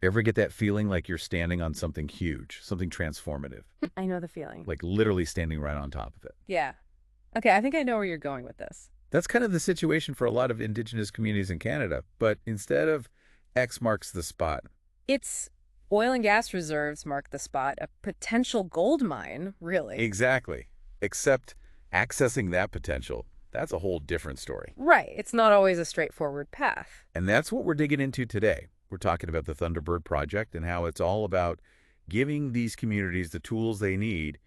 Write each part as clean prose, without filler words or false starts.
Ever get that feeling like you're standing on something huge, something transformative, I know the feeling. like literally standing right on top of it? Yeah. Okay, I think I know where you're going with this. That's kind of the situation for a lot of Indigenous communities in Canada, but instead of X marks the spot. It's oil and gas reserves mark the spot, a potential gold mine, really. Exactly. Except accessing that potential, that's a whole different story. Right. It's not always a straightforward path. And that's what we're digging into today. We're talking about the Thunderbird Project and how it's all about giving these communities the tools they need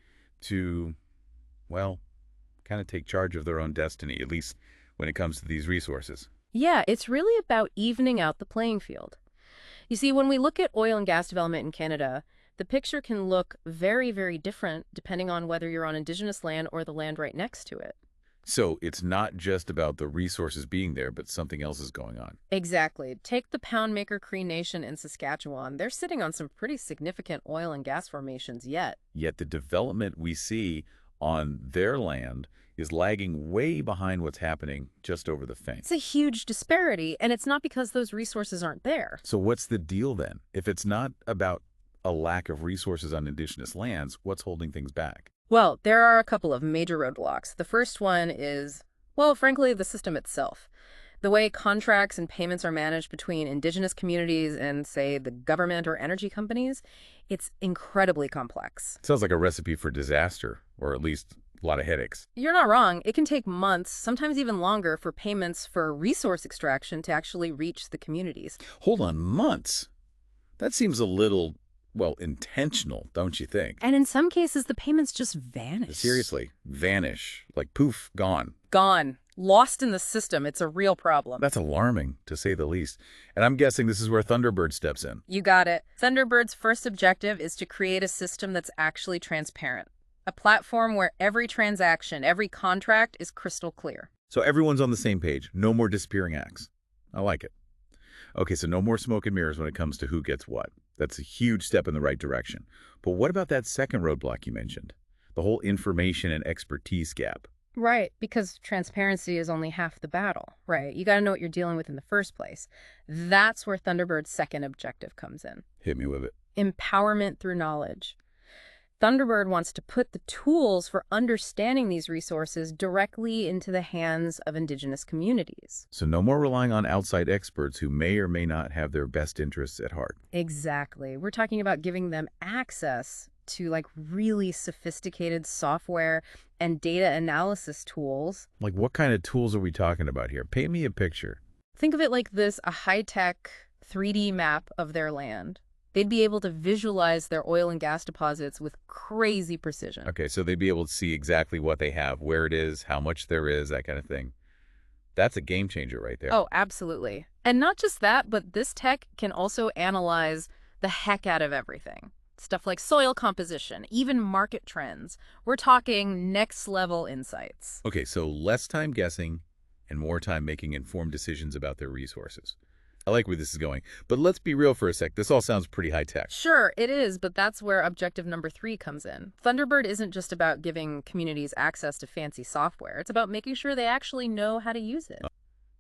to, well, kind of take charge of their own destiny, at least when it comes to these resources. Yeah, it's really about evening out the playing field. You see, when we look at oil and gas development in Canada, the picture can look very, very different depending on whether you're on Indigenous land or the land right next to it. So it's not just about the resources being there, but something else is going on. Exactly. Take the Poundmaker Cree Nation in Saskatchewan. They're sitting on some pretty significant oil and gas formations yet. Yet the development we see on their land is lagging way behind what's happening just over the fence. It's a huge disparity, and it's not because those resources aren't there. So what's the deal then? If it's not about a lack of resources on Indigenous lands, what's holding things back? Well, there are a couple of major roadblocks. The first one is, well, frankly, the system itself. The way contracts and payments are managed between Indigenous communities and, say, the government or energy companies, it's incredibly complex. Sounds like a recipe for disaster, or at least a lot of headaches. You're not wrong. It can take months, sometimes even longer, for payments for resource extraction to actually reach the communities. Hold on, months? That seems a little, well, intentional, don't you think? And in some cases, the payments just vanish. Seriously, vanish. Like poof, gone. Gone. Lost in the system. It's a real problem. That's alarming, to say the least. And I'm guessing this is where Thunderbird steps in. You got it. Thunderbird's first objective is to create a system that's actually transparent. A platform where every transaction, every contract is crystal clear. So everyone's on the same page. No more disappearing acts. I like it. Okay, so no more smoke and mirrors when it comes to who gets what. That's a huge step in the right direction. But what about that second roadblock you mentioned? The whole information and expertise gap. Right, because transparency is only half the battle, right? You got to know what you're dealing with in the first place. That's where Thunderbird's second objective comes in. Hit me with it. Empowerment through knowledge. Thunderbird wants to put the tools for understanding these resources directly into the hands of Indigenous communities. So no more relying on outside experts who may or may not have their best interests at heart. Exactly. We're talking about giving them access to like really sophisticated software and data analysis tools. Like what kind of tools are we talking about here? Paint me a picture. Think of it like this, a high-tech 3D map of their land. They'd be able to visualize their oil and gas deposits with crazy precision. Okay, so they'd be able to see exactly what they have, where it is, how much there is, that kind of thing. That's a game changer right there. Oh, absolutely. And not just that, but this tech can also analyze the heck out of everything. Stuff like soil composition, even market trends. We're talking next level insights. Okay, so less time guessing and more time making informed decisions about their resources. I like where this is going. But let's be real for a sec. This all sounds pretty high-tech. Sure, it is, but that's where objective number 3 comes in. Thunderbird isn't just about giving communities access to fancy software. It's about making sure they actually know how to use it.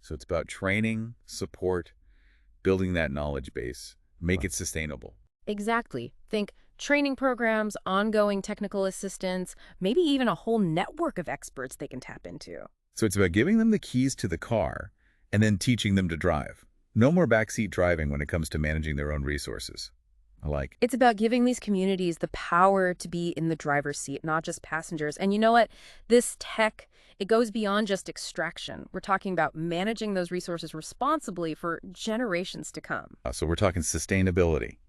So it's about training, support, building that knowledge base, make it sustainable. Exactly. Think training programs, ongoing technical assistance, maybe even a whole network of experts they can tap into. So it's about giving them the keys to the car and then teaching them to drive. No more backseat driving when it comes to managing their own resources. I like. It's about giving these communities the power to be in the driver's seat, not just passengers. And you know what? This tech, it goes beyond just extraction. We're talking about managing those resources responsibly for generations to come. So we're talking sustainability,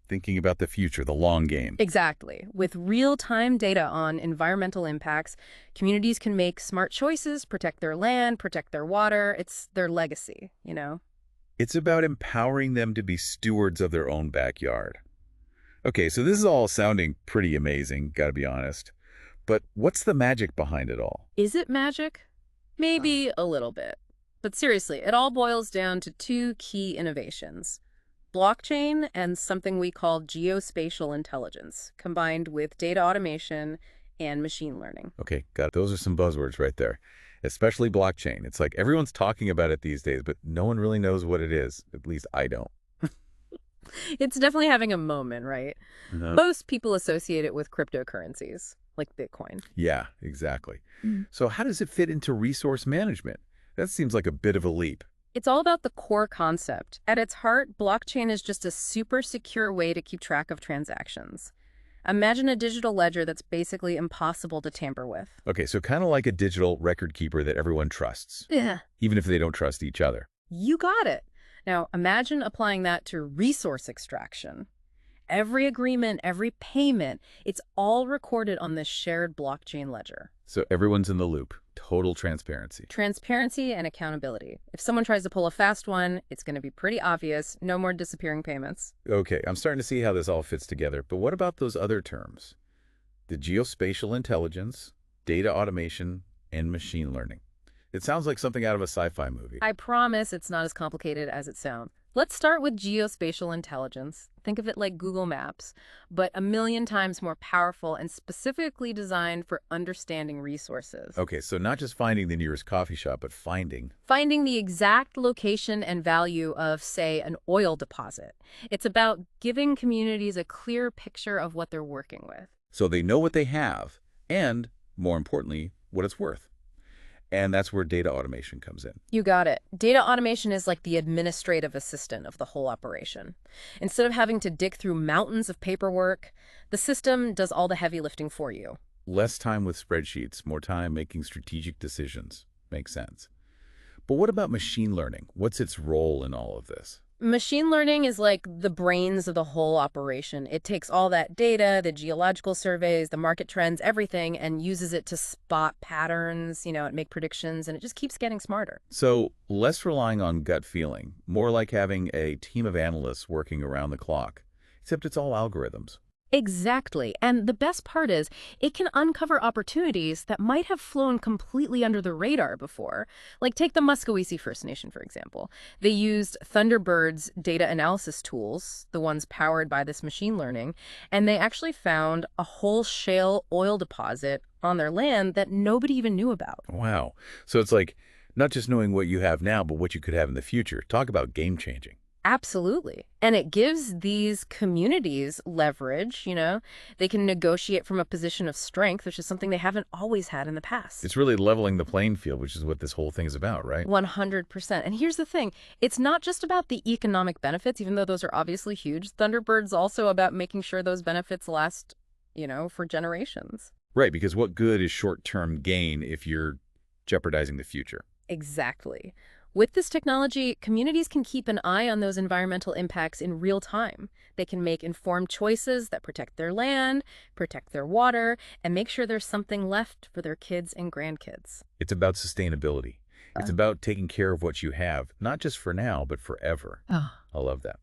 thinking about the future, the long game. Exactly. With real-time data on environmental impacts, communities can make smart choices, protect their land, protect their water. It's their legacy, you know? It's about empowering them to be stewards of their own backyard. Okay, so this is all sounding pretty amazing, gotta be honest. But what's the magic behind it all? Is it magic? Maybe a little bit. But seriously, it all boils down to 2 key innovations: blockchain and something we call geospatial intelligence, combined with data automation and machine learning. Okay, got it. Those are some buzzwords right there. Especially blockchain. It's like everyone's talking about it these days, but no one really knows what it is. At least I don't. It's definitely having a moment, right? Uh-huh. Most people associate it with cryptocurrencies, like Bitcoin. Yeah, exactly. So how does it fit into resource management? That seems like a bit of a leap. It's all about the core concept. At its heart, blockchain is just a super secure way to keep track of transactions. Imagine a digital ledger that's basically impossible to tamper with. Okay, so kind of like a digital record keeper that everyone trusts, Yeah. even if they don't trust each other. You got it. Now, imagine applying that to resource extraction. Every agreement, every payment, it's all recorded on this shared blockchain ledger. So everyone's in the loop. Total transparency. Transparency and accountability. If someone tries to pull a fast one, it's going to be pretty obvious. No more disappearing payments. Okay, I'm starting to see how this all fits together, but what about those other terms? The geospatial intelligence, data automation, and machine learning. It sounds like something out of a sci-fi movie. I promise it's not as complicated as it sounds. Let's start with geospatial intelligence. Think of it like Google Maps, but a million times more powerful and specifically designed for understanding resources. Okay, so not just finding the nearest coffee shop, but Finding the exact location and value of, say, an oil deposit. It's about giving communities a clear picture of what they're working with. so they know what they have and, more importantly, what it's worth. And that's where data automation comes in. You got it. Data automation is like the administrative assistant of the whole operation. Instead of having to dig through mountains of paperwork, the system does all the heavy lifting for you. Less time with spreadsheets, more time making strategic decisions. Makes sense. But what about machine learning? What's its role in all of this? Machine learning is like the brains of the whole operation. It takes all that data, the geological surveys, the market trends, everything, and uses it to spot patterns, and make predictions, and it just keeps getting smarter. So less relying on gut feeling, more like having a team of analysts working around the clock, except it's all algorithms. Exactly. And the best part is it can uncover opportunities that might have flown completely under the radar before. Like take the Muscogee First Nation, for example. They used Thunderbird's data analysis tools, the ones powered by this machine learning, and they actually found a whole shale oil deposit on their land that nobody even knew about. Wow. So it's like not just knowing what you have now, but what you could have in the future. Talk about game changing. Absolutely. And it gives these communities leverage, They can negotiate from a position of strength, which is something they haven't always had in the past. It's really leveling the playing field, which is what this whole thing is about, right? 100%. And here's the thing. It's not just about the economic benefits, even though those are obviously huge. Thunderbird's also about making sure those benefits last, for generations. Right, because what good is short-term gain if you're jeopardizing the future? Exactly. With this technology, communities can keep an eye on those environmental impacts in real time. They can make informed choices that protect their land, protect their water, and make sure there's something left for their kids and grandkids. It's about sustainability. It's about taking care of what you have, not just for now, but forever. Oh. I love that.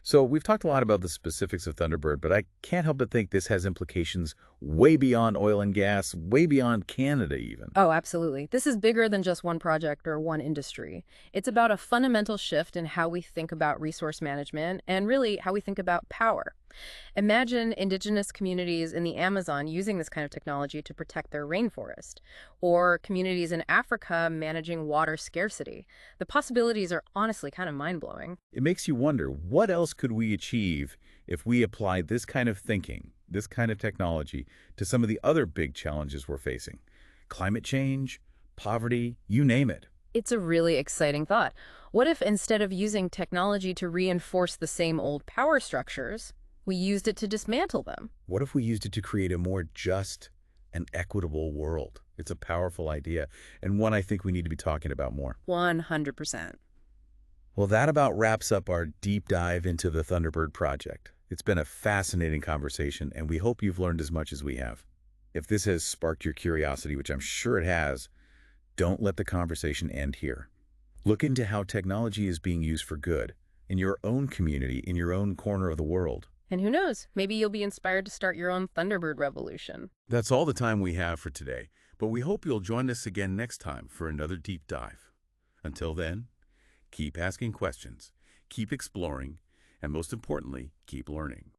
So we've talked a lot about the specifics of Thunderbird, but I can't help but think this has implications way beyond oil and gas, way beyond Canada even. Oh, absolutely. This is bigger than just one project or one industry. It's about a fundamental shift in how we think about resource management and really how we think about power. Imagine indigenous communities in the Amazon using this kind of technology to protect their rainforest, or communities in Africa managing water scarcity. The possibilities are honestly kind of mind-blowing. It makes you wonder, what else could we achieve if we applied this kind of thinking, this kind of technology, to some of the other big challenges we're facing? Climate change, poverty, you name it. It's a really exciting thought. What if instead of using technology to reinforce the same old power structures, we used it to dismantle them? What if we used it to create a more just and equitable world? It's a powerful idea, and one I think we need to be talking about more. 100%. Well, that about wraps up our deep dive into the Thunderbird project. It's been a fascinating conversation, and we hope you've learned as much as we have. If this has sparked your curiosity, which I'm sure it has, don't let the conversation end here. Look into how technology is being used for good in your own community, in your own corner of the world. And who knows, maybe you'll be inspired to start your own Thunderbird revolution. That's all the time we have for today, but we hope you'll join us again next time for another deep dive. Until then, keep asking questions, keep exploring, and most importantly, keep learning.